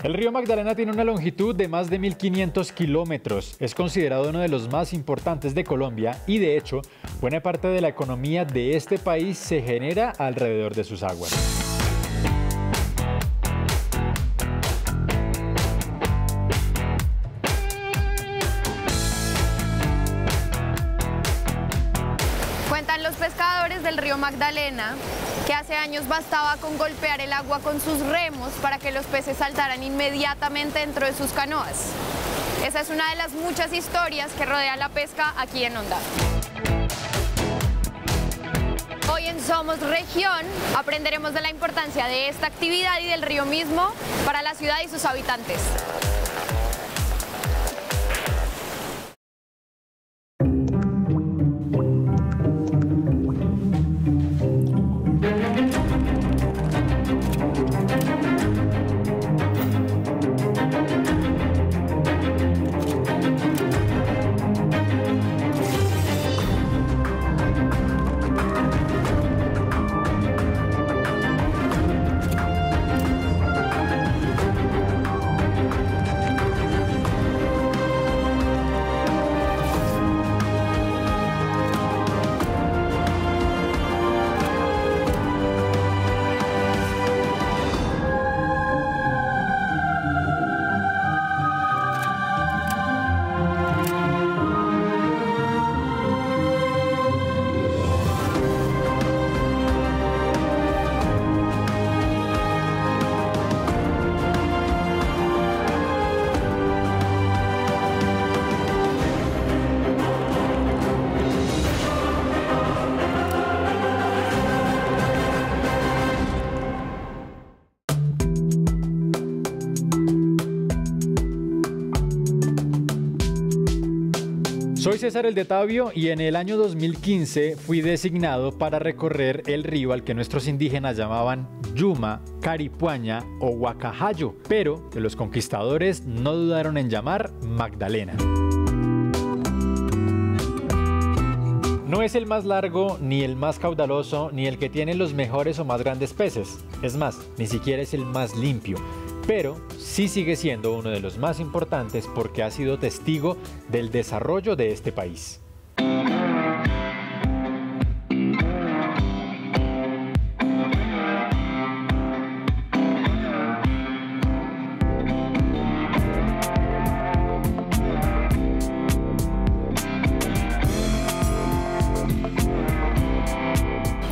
El río Magdalena tiene una longitud de más de 1.500 kilómetros. Es considerado uno de los más importantes de Colombia y, de hecho, buena parte de la economía de este país se genera alrededor de sus aguas. Cuentan los pescadores del río Magdalena que hace años bastaba con golpear el agua con sus remos para que los peces saltaran inmediatamente dentro de sus canoas. Esa es una de las muchas historias que rodea la pesca aquí en Honda. Hoy en Somos Región aprenderemos de la importancia de esta actividad y del río mismo para la ciudad y sus habitantes. Soy César el de Tabio y en el año 2015 fui designado para recorrer el río al que nuestros indígenas llamaban Yuma, Caripuaña o Huacajayo, pero que los conquistadores no dudaron en llamar Magdalena. No es el más largo, ni el más caudaloso, ni el que tiene los mejores o más grandes peces. Es más, ni siquiera es el más limpio. Pero sí sigue siendo uno de los más importantes porque ha sido testigo del desarrollo de este país.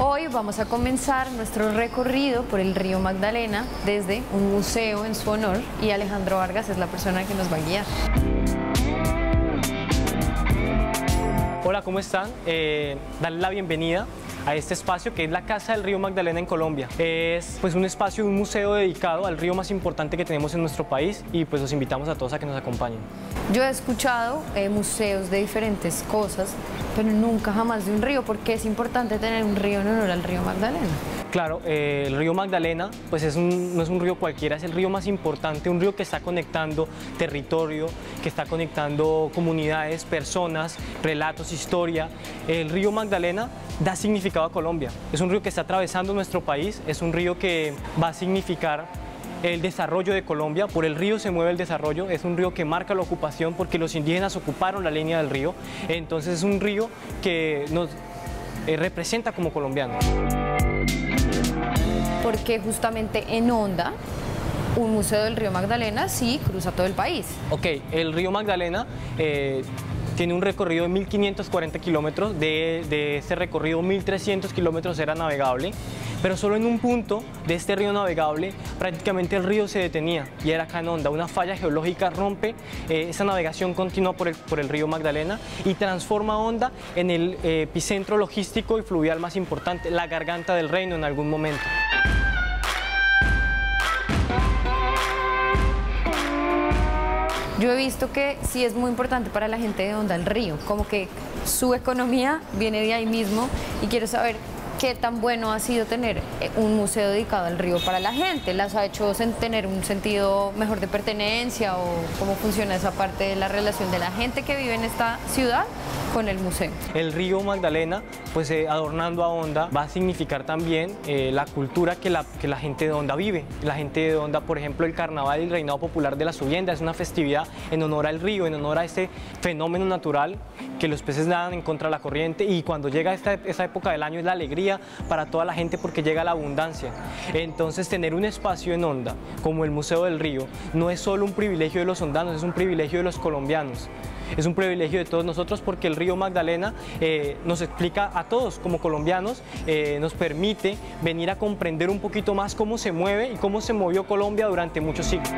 Hoy vamos a comenzar nuestro recorrido por el río Magdalena desde un museo en su honor y Alejandro Vargas es la persona que nos va a guiar. Hola, ¿cómo están? Darles la bienvenida a este espacio que es la Casa del Río Magdalena en Colombia. Es pues un espacio, un museo dedicado al río más importante que tenemos en nuestro país y pues los invitamos a todos a que nos acompañen. Yo he escuchado museos de diferentes cosas, pero nunca jamás de un río. ¿Por qué es importante tener un río en honor al río Magdalena? Claro, el río Magdalena pues no es un río cualquiera, es el río más importante, un río que está conectando territorio, que está conectando comunidades, personas, relatos, historia. El río Magdalena da significado a Colombia, es un río que está atravesando nuestro país, es un río que va a significar el desarrollo de Colombia. Por el río se mueve el desarrollo, es un río que marca la ocupación porque los indígenas ocuparon la línea del río, entonces es un río que nos representa como colombianos. Porque justamente en Honda, un museo del río Magdalena sí cruza todo el país. Ok, el río Magdalena tiene un recorrido de 1.540 kilómetros, de ese recorrido 1.300 kilómetros era navegable, pero solo en un punto de este río navegable prácticamente el río se detenía y era acá en Honda. Una falla geológica rompe esa navegación continua por el río Magdalena y transforma a Honda en el epicentro logístico y fluvial más importante, la garganta del reino en algún momento. Yo he visto que sí es muy importante para la gente de Honda el río, como que su economía viene de ahí mismo y quiero saber qué tan bueno ha sido tener un museo dedicado al río para la gente. ¿Las ha hecho tener un sentido mejor de pertenencia o cómo funciona esa parte de la relación de la gente que vive en esta ciudad con el museo? El río Magdalena, pues adornando a Honda, va a significar también la cultura que la gente de Honda vive. La gente de Honda, por ejemplo, el carnaval y el reinado popular de la Subienda es una festividad en honor al río, en honor a este fenómeno natural que los peces nadan en contra de la corriente, y cuando llega esta época del año es la alegría para toda la gente porque llega la abundancia. Entonces, tener un espacio en Honda como el Museo del Río no es solo un privilegio de los hondanos, es un privilegio de los colombianos. Es un privilegio de todos nosotros porque el río Magdalena nos explica a todos como colombianos, nos permite venir a comprender un poquito más cómo se mueve y cómo se movió Colombia durante muchos siglos.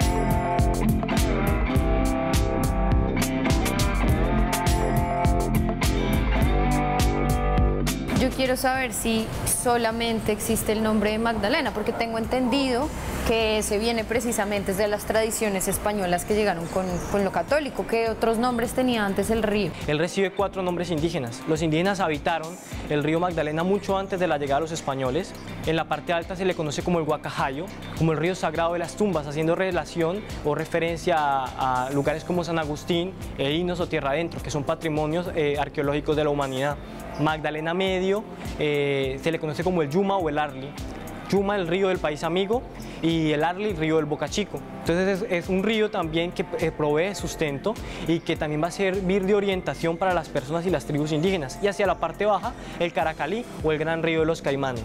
Yo quiero saber si solamente existe el nombre de Magdalena, porque tengo entendido que ese viene precisamente de las tradiciones españolas que llegaron con lo católico. ¿Qué otros nombres tenía antes el río? Él recibe 4 nombres indígenas. Los indígenas habitaron el río Magdalena mucho antes de la llegada de los españoles. En la parte alta se le conoce como el Guacajayo, como el río sagrado de las tumbas, haciendo relación o referencia a lugares como San Agustín, Einos o Tierra Adentro, que son patrimonios arqueológicos de la humanidad. Magdalena Medio se le conoce como el Yuma o el Arli. Yuma, el río del país amigo, y el Arli, el río del Boca Chico. Entonces es un río también que provee sustento y que también va a servir de orientación para las personas y las tribus indígenas. Y hacia la parte baja, el Caracalí o el gran río de los Caimanes.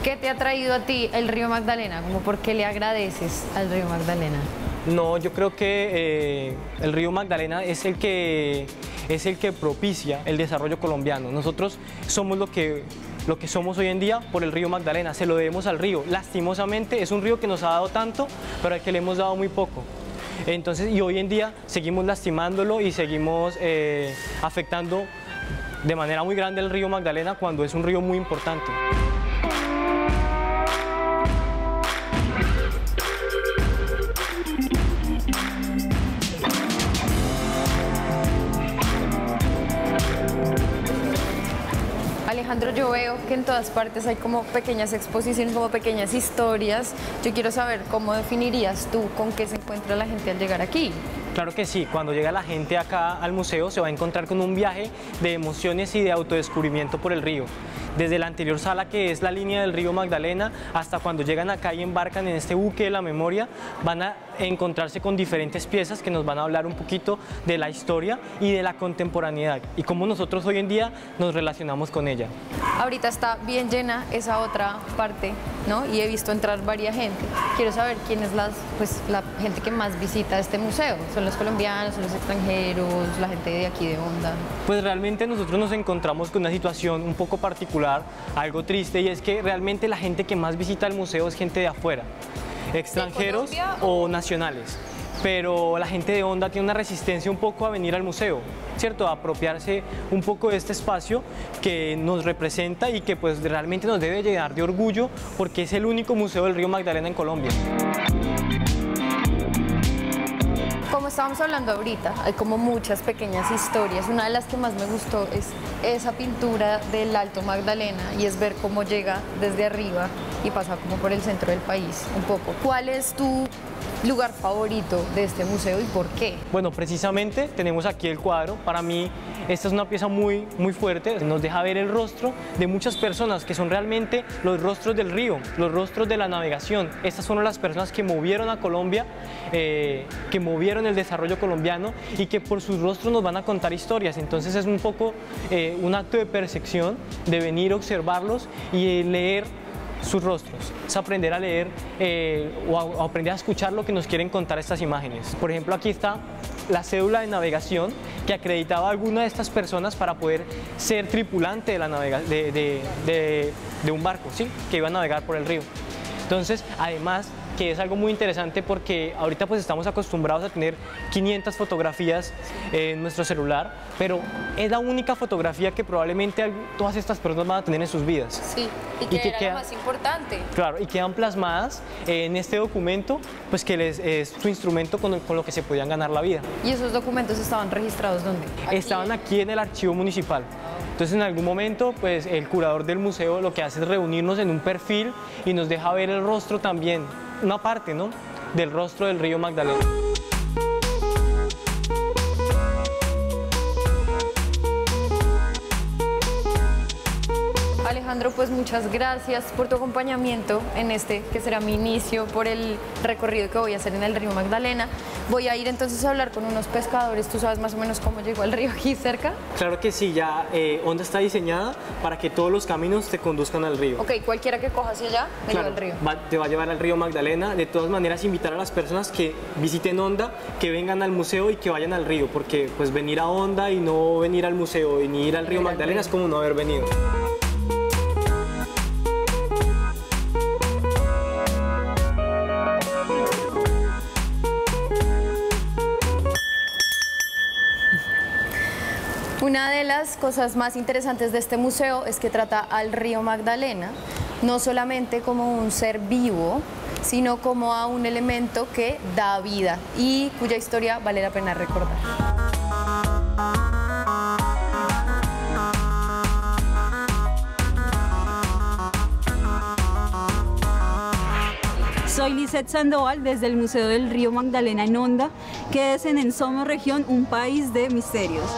¿Qué te ha traído a ti el río Magdalena? ¿Cómo por qué le agradeces al río Magdalena? No, yo creo que el río Magdalena es el que propicia el desarrollo colombiano. Nosotros somos lo que somos hoy en día por el río Magdalena, se lo debemos al río. Lastimosamente es un río que nos ha dado tanto, pero al que le hemos dado muy poco. Entonces, y hoy en día seguimos lastimándolo y seguimos afectando de manera muy grande el río Magdalena cuando es un río muy importante. Alejandro, yo veo que en todas partes hay como pequeñas exposiciones, como pequeñas historias. Yo quiero saber cómo definirías tú con qué se encuentra la gente al llegar aquí. Claro que sí, cuando llega la gente acá al museo se va a encontrar con un viaje de emociones y de autodescubrimiento por el río. Desde la anterior sala, que es la línea del río Magdalena, hasta cuando llegan acá y embarcan en este buque de la memoria, van a encontrarse con diferentes piezas que nos van a hablar un poquito de la historia y de la contemporaneidad y cómo nosotros hoy en día nos relacionamos con ella. Ahorita está bien llena esa otra parte, ¿no? Y he visto entrar varias gente. Quiero saber quién es la gente que más visita este museo. ¿Son los colombianos, son los extranjeros, la gente de aquí de Honda? Pues realmente nosotros nos encontramos con una situación un poco particular, algo triste, y es que realmente la gente que más visita el museo es gente de afuera, extranjeros o nacionales. Pero la gente de Honda tiene una resistencia un poco a venir al museo, ¿cierto? A apropiarse un poco de este espacio que nos representa y que pues realmente nos debe llenar de orgullo porque es el único museo del río Magdalena en Colombia. Como estábamos hablando ahorita, hay como muchas pequeñas historias. Una de las que más me gustó es esa pintura del Alto Magdalena y es ver cómo llega desde arriba y pasa como por el centro del país un poco. ¿Cuál es tu lugar favorito de este museo y por qué? Bueno, precisamente tenemos aquí el cuadro. Para mí esta es una pieza muy fuerte, nos deja ver el rostro de muchas personas que son realmente los rostros del río, los rostros de la navegación. Estas fueron las personas que movieron a Colombia, que movieron el desarrollo colombiano y que por sus rostros nos van a contar historias. Entonces es un poco un acto de percepción, de venir a observarlos y leer sus rostros, es aprender a leer o aprender a escuchar lo que nos quieren contar estas imágenes. Por ejemplo, aquí está la cédula de navegación que acreditaba a alguna de estas personas para poder ser tripulante de un barco, ¿sí? Que iba a navegar por el río. Entonces, además, que es algo muy interesante porque ahorita pues estamos acostumbrados a tener 500 fotografías en nuestro celular, pero es la única fotografía que probablemente todas estas personas van a tener en sus vidas. Sí, y que era lo más importante. Claro, y quedan plasmadas en este documento, pues que es su instrumento con lo que se podían ganar la vida. ¿Y esos documentos estaban registrados dónde? Estaban aquí en el archivo municipal. Entonces en algún momento pues el curador del museo lo que hace es reunirnos en un perfil y nos deja ver el rostro también, una parte, ¿no?, del rostro del río Magdalena. Alejandro, pues muchas gracias por tu acompañamiento en este que será mi inicio por el recorrido que voy a hacer en el río Magdalena. Voy a ir entonces a hablar con unos pescadores. ¿Tú sabes más o menos cómo llegó al río aquí cerca? Claro que sí, ya Honda está diseñada para que todos los caminos te conduzcan al río. Ok, cualquiera que coja hacia allá me lleva al río. Te va a llevar al río Magdalena. De todas maneras, invitar a las personas que visiten Honda, que vengan al museo y que vayan al río, porque pues venir a Honda y no venir al museo y ni ir al río Magdalena es como no haber venido. Una de las cosas más interesantes de este museo es que trata al río Magdalena no solamente como un ser vivo, sino como a un elemento que da vida y cuya historia vale la pena recordar. Soy Lisette Sandoval desde el Museo del Río Magdalena en Honda, que es en Somos Región, un país de misterios.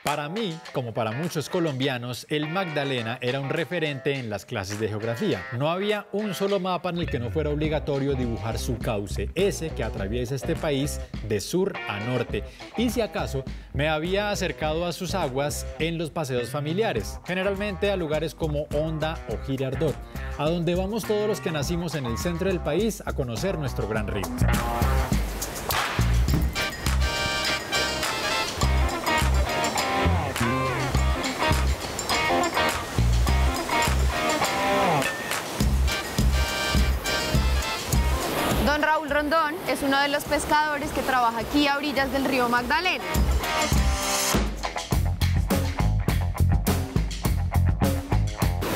Para mí, como para muchos colombianos, el Magdalena era un referente en las clases de geografía. No había un solo mapa en el que no fuera obligatorio dibujar su cauce, ese que atraviesa este país de sur a norte. Y si acaso, me había acercado a sus aguas en los paseos familiares, generalmente a lugares como Honda o Girardot, a donde vamos todos los que nacimos en el centro del país a conocer nuestro gran río. Don Raúl Rondón es uno de los pescadores que trabaja aquí a orillas del río Magdalena.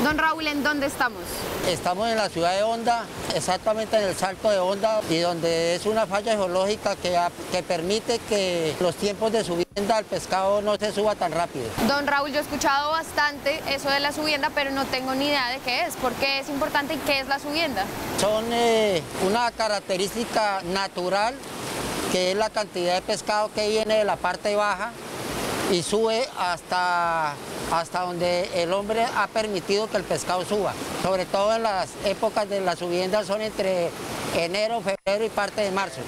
Don Raúl, ¿en dónde estamos? Estamos en la ciudad de Honda, exactamente en el Salto de Honda, y donde es una falla geológica que permite que los tiempos de subienda al pescado no se suba tan rápido. Don Raúl, yo he escuchado bastante eso de la subienda, pero no tengo ni idea de qué es. ¿Por qué es importante y qué es la subienda? Son una característica natural, que es la cantidad de pescado que viene de la parte baja y sube hasta donde el hombre ha permitido que el pescado suba. Sobre todo en las épocas de la subienda son entre enero, febrero y parte de marzo.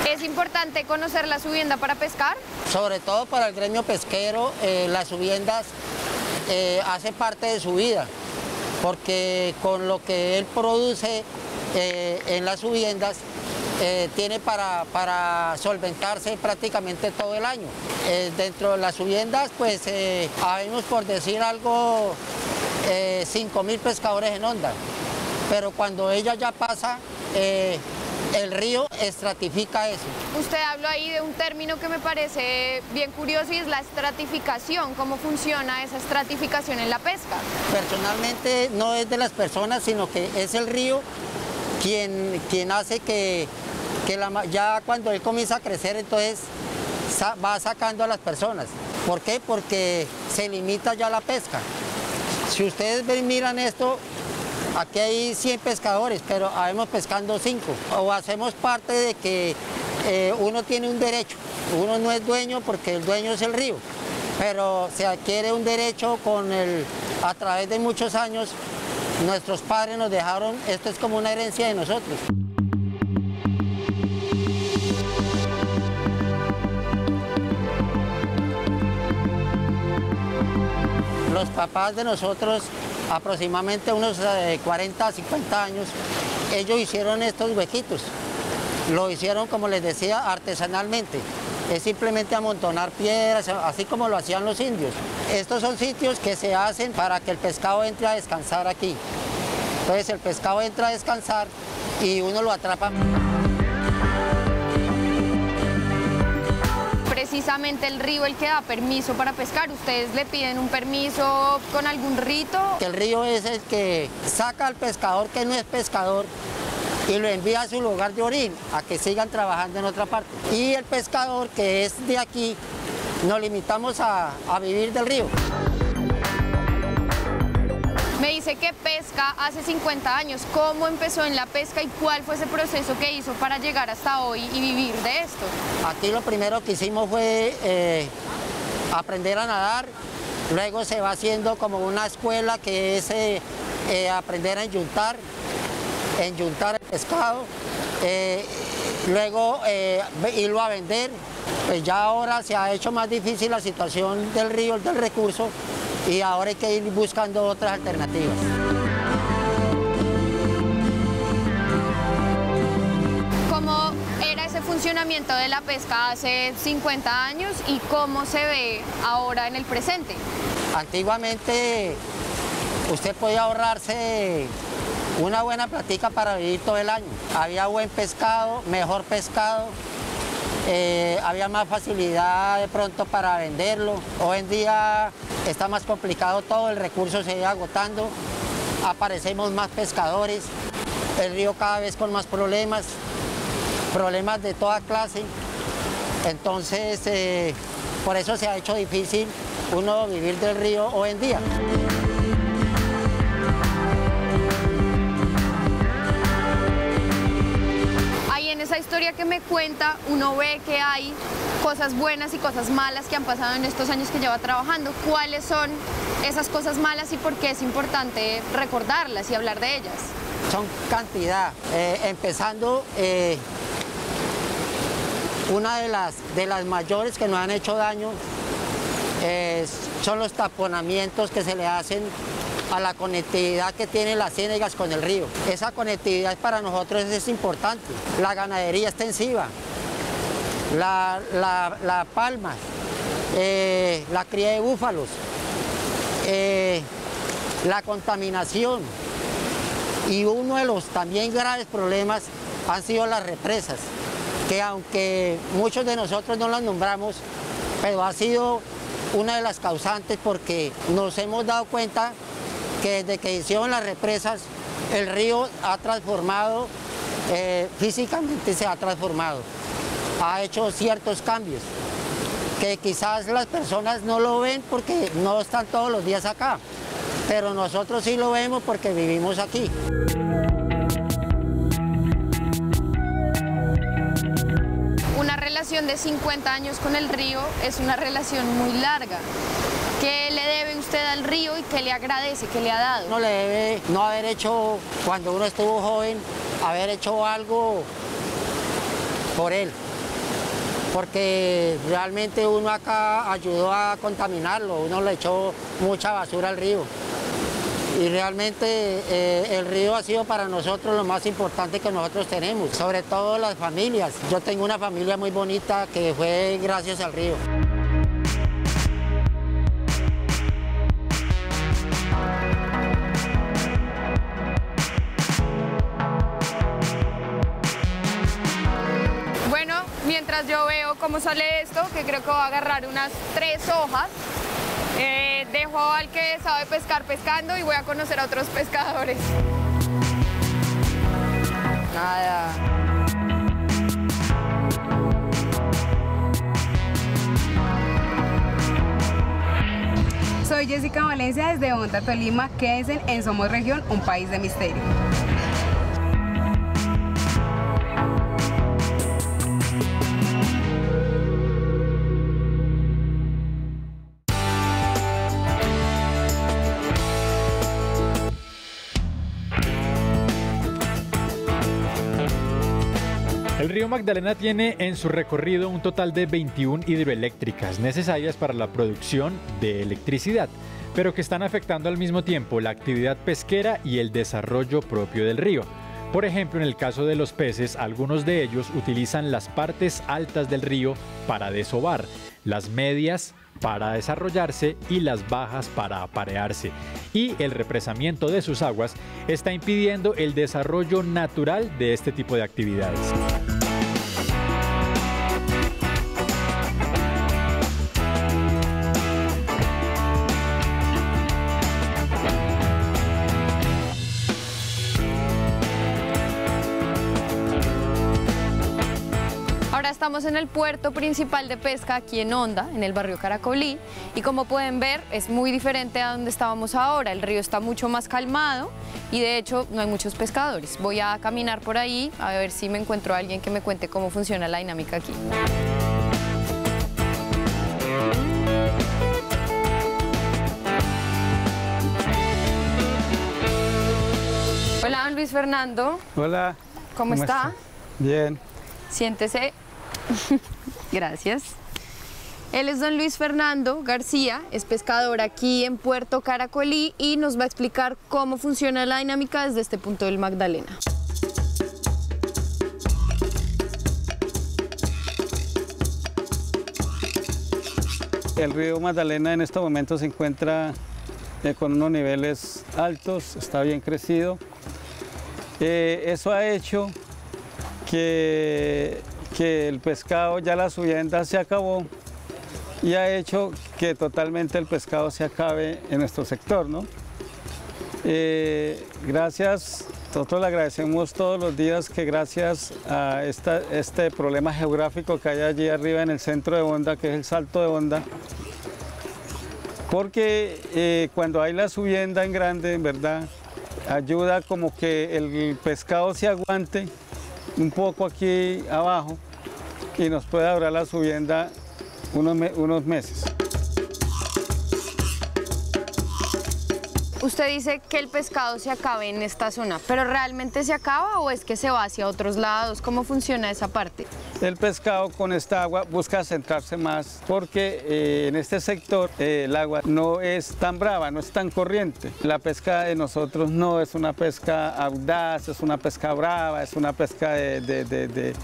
¿Es importante conocer la subienda para pescar? Sobre todo para el gremio pesquero, las subiendas hace parte de su vida, porque con lo que él produce en las subiendas, tiene para solventarse prácticamente todo el año. Dentro de las subiendas, pues, habemos, por decir algo, 5.000 pescadores en Honda, pero cuando ella ya pasa, el río estratifica eso. Usted habló ahí de un término que me parece bien curioso y es la estratificación. ¿Cómo funciona esa estratificación en la pesca? Personalmente no es de las personas, sino que es el río quien hace que ya cuando él comienza a crecer, entonces va sacando a las personas. ¿Por qué? Porque se limita ya la pesca. Si ustedes miran esto, aquí hay 100 pescadores, pero habemos pescando 5. O hacemos parte de que uno tiene un derecho. Uno no es dueño porque el dueño es el río, pero se adquiere un derecho a través de muchos años. Nuestros padres nos dejaron, esto es como una herencia de nosotros. Los papás de nosotros, aproximadamente unos 40 a 50 años, ellos hicieron estos huequitos. Lo hicieron, como les decía, artesanalmente. Es simplemente amontonar piedras, así como lo hacían los indios. Estos son sitios que se hacen para que el pescado entre a descansar aquí. Entonces el pescado entra a descansar y uno lo atrapa. Precisamente el río el que da permiso para pescar. ¿Ustedes le piden un permiso con algún rito? El río es el que saca al pescador que no es pescador y lo envía a su lugar de origen, a que sigan trabajando en otra parte. Y el pescador, que es de aquí, nos limitamos a vivir del río. Me dice que pesca hace 50 años. ¿Cómo empezó en la pesca y cuál fue ese proceso que hizo para llegar hasta hoy y vivir de esto? Aquí lo primero que hicimos fue aprender a nadar, luego se va haciendo como una escuela que es aprender a enyuntar el pescado, luego irlo a vender. Pues ya ahora se ha hecho más difícil la situación del río, del recurso, y ahora hay que ir buscando otras alternativas. ¿Cómo era ese funcionamiento de la pesca hace 50 años y cómo se ve ahora en el presente? Antiguamente usted podía ahorrarse una buena platica para vivir todo el año. Había buen pescado, mejor pescado, había más facilidad de pronto para venderlo. Hoy en día está más complicado todo, el recurso se va agotando, aparecemos más pescadores, el río cada vez con más problemas de toda clase. Entonces, por eso se ha hecho difícil uno vivir del río hoy en día. En esa historia que me cuenta, uno ve que hay cosas buenas y cosas malas que han pasado en estos años que lleva trabajando. ¿Cuáles son esas cosas malas y por qué es importante recordarlas y hablar de ellas? Son cantidad. Empezando, una de las mayores que nos han hecho daño son los taponamientos que se le hacen a la conectividad que tienen las ciénegas con el río. Esa conectividad para nosotros es importante. La ganadería extensiva, la palma, la cría de búfalos, la contaminación. Y uno de los también graves problemas han sido las represas, que aunque muchos de nosotros no las nombramos, pero ha sido una de las causantes, porque nos hemos dado cuenta que desde que hicieron las represas, el río ha transformado, físicamente se ha transformado, ha hecho ciertos cambios, que quizás las personas no lo ven porque no están todos los días acá, pero nosotros sí lo vemos porque vivimos aquí. Una relación de 50 años con el río es una relación muy larga. ¿Qué le debe usted al río y qué le agradece, qué le ha dado? Uno le debe no haber hecho, cuando uno estuvo joven, haber hecho algo por él. Porque realmente uno acá ayudó a contaminarlo, uno le echó mucha basura al río. Y realmente el río ha sido para nosotros lo más importante que nosotros tenemos, sobre todo las familias. Yo tengo una familia muy bonita que fue gracias al río. Mientras yo veo cómo sale esto, que creo que voy a agarrar unas 3 hojas, dejo al que sabe pescar pescando y voy a conocer a otros pescadores. Nada. Soy Jessica Valencia desde Bogotá, Tolima. Quédense en Somos Región, un país de misterio. El río Magdalena tiene en su recorrido un total de 21 hidroeléctricas necesarias para la producción de electricidad, pero que están afectando al mismo tiempo la actividad pesquera y el desarrollo propio del río. Por ejemplo, en el caso de los peces, algunos de ellos utilizan las partes altas del río para desovar, las medias para desarrollarse y las bajas para aparearse. Y el represamiento de sus aguas está impidiendo el desarrollo natural de este tipo de actividades. estamos en el puerto principal de pesca aquí en Honda, en el barrio Caracolí, y como pueden ver es muy diferente a donde estábamos ahora. El río está mucho más calmado y de hecho no hay muchos pescadores. Voy a caminar por ahí a ver si me encuentro a alguien que me cuente cómo funciona la dinámica aquí. Hola, don Luis Fernando. Hola. ¿Cómo está? Bien. Siéntese. Gracias. Él es don Luis Fernando García, es pescador aquí en Puerto Caracolí y nos va a explicar cómo funciona la dinámica desde este punto del Magdalena. El río Magdalena en este momento se encuentra con unos niveles altos, está bien crecido. Eso ha hecho que el pescado, ya la subienda se acabó y ha hecho que totalmente el pescado se acabe en nuestro sector, ¿no? Gracias, nosotros le agradecemos todos los días que gracias a este problema geográfico que hay allí arriba en el centro de Honda, que es el Salto de Honda, porque cuando hay la subienda en grande, en verdad, ayuda como que el pescado se aguante un poco aquí abajo y nos pueda durar la subienda unos meses. Usted dice que el pescado se acabe en esta zona, ¿pero realmente se acaba o es que se va hacia otros lados? ¿Cómo funciona esa parte? El pescado con esta agua busca centrarse más porque en este sector el agua no es tan brava, no es tan corriente. La pesca de nosotros no es una pesca audaz, es una pesca brava, es una pesca de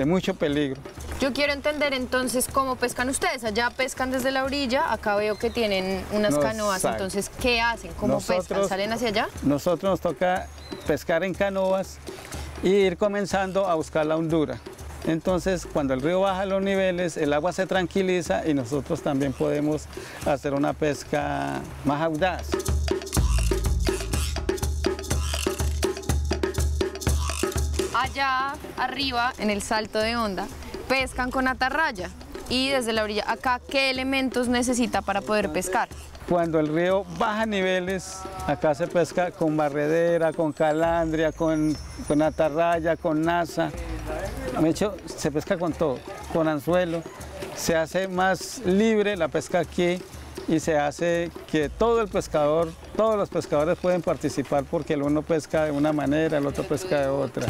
mucho peligro. Yo quiero entender entonces cómo pescan ustedes. Allá pescan desde la orilla, acá veo que tienen unas canoas, entonces ¿qué hacen? ¿Cómo pescan? ¿Salen hacia allá? Nosotros nos toca pescar en canoas e ir comenzando a buscar la hondura. Entonces, cuando el río baja los niveles, el agua se tranquiliza y nosotros también podemos hacer una pesca más audaz. Allá arriba, en el Salto de Honda, pescan con atarraya y desde la orilla acá, ¿qué elementos necesita para poder pescar? Cuando el río baja niveles, acá se pesca con barredera, con calandria, con atarraya, con nasa. De hecho, se pesca con todo, con anzuelo. Se hace más libre la pesca aquí y se hace que todos los pescadores pueden participar porque el uno pesca de una manera, el otro pesca de otra.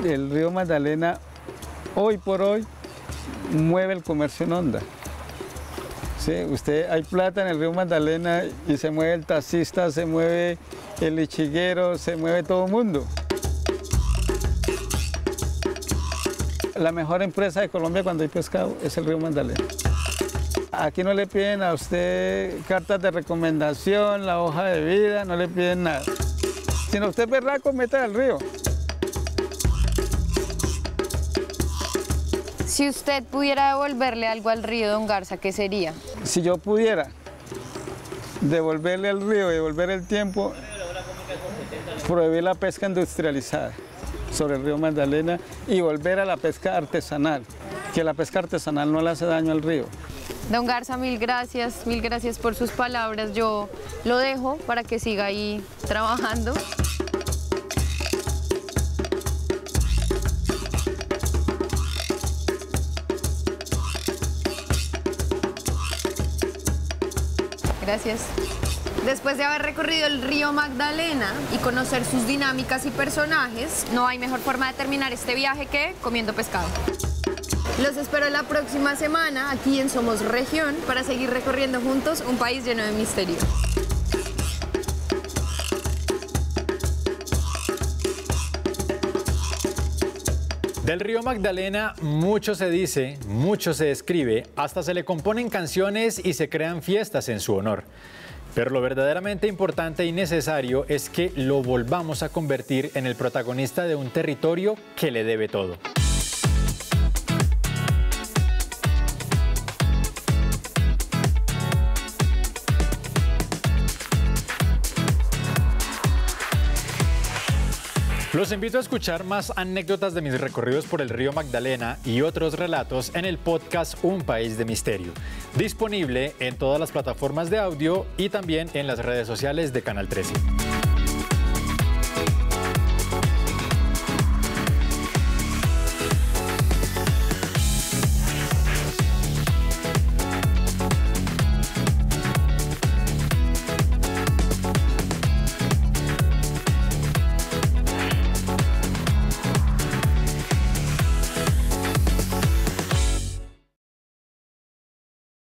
El río Magdalena, hoy por hoy, mueve el comercio en Honda. Sí, hay plata en el río Magdalena y se mueve el taxista, se mueve el lichiguero, se mueve todo el mundo. La mejor empresa de Colombia cuando hay pescado es el río Magdalena. Aquí no le piden a usted cartas de recomendación, la hoja de vida, no le piden nada. Si no, usted es berraco, meta al río. Si usted pudiera devolverle algo al río, don Garza, ¿qué sería? Si yo pudiera devolverle al río, devolver el tiempo, prohibir la pesca industrializada sobre el río Magdalena y volver a la pesca artesanal, que la pesca artesanal no le hace daño al río. Don Garza, mil gracias por sus palabras. Yo lo dejo para que siga ahí trabajando. Gracias. Después de haber recorrido el río Magdalena y conocer sus dinámicas y personajes, no hay mejor forma de terminar este viaje que comiendo pescado. Los espero la próxima semana aquí en Somos Región para seguir recorriendo juntos un país lleno de misterio. Del río Magdalena mucho se dice, mucho se escribe, hasta se le componen canciones y se crean fiestas en su honor. Pero lo verdaderamente importante y necesario es que lo volvamos a convertir en el protagonista de un territorio que le debe todo. Los invito a escuchar más anécdotas de mis recorridos por el río Magdalena y otros relatos en el podcast Un País de Misterio, disponible en todas las plataformas de audio y también en las redes sociales de Canal 13.